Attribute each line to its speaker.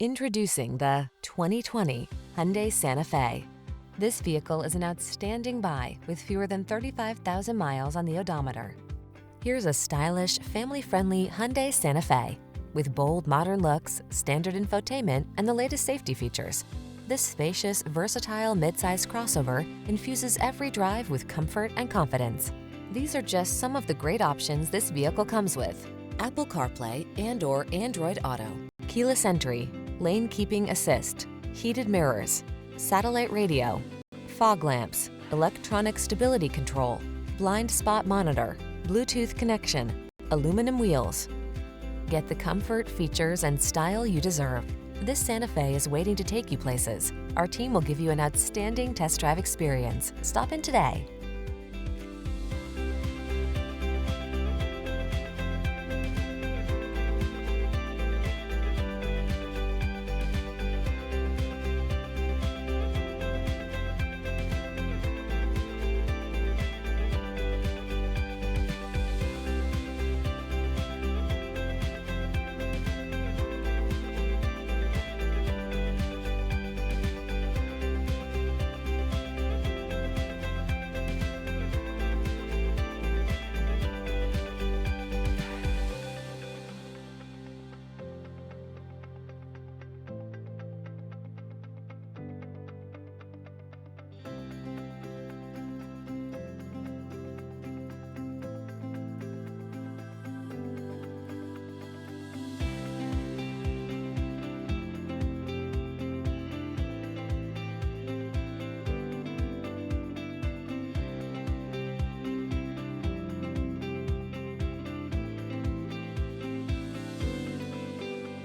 Speaker 1: Introducing the 2020 Hyundai Santa Fe. This vehicle is an outstanding buy with fewer than 35,000 miles on the odometer. Here's a stylish, family-friendly Hyundai Santa Fe with bold, modern looks, standard infotainment, and the latest safety features. This spacious, versatile midsize crossover infuses every drive with comfort and confidence. These are just some of the great options this vehicle comes with: Apple CarPlay and/or Android Auto, keyless entry, lane keeping assist, heated mirrors, satellite radio, fog lamps, electronic stability control, blind spot monitor, Bluetooth connection, aluminum wheels. Get the comfort, features, and style you deserve. This Santa Fe is waiting to take you places. Our team will give you an outstanding test drive experience. Stop in today.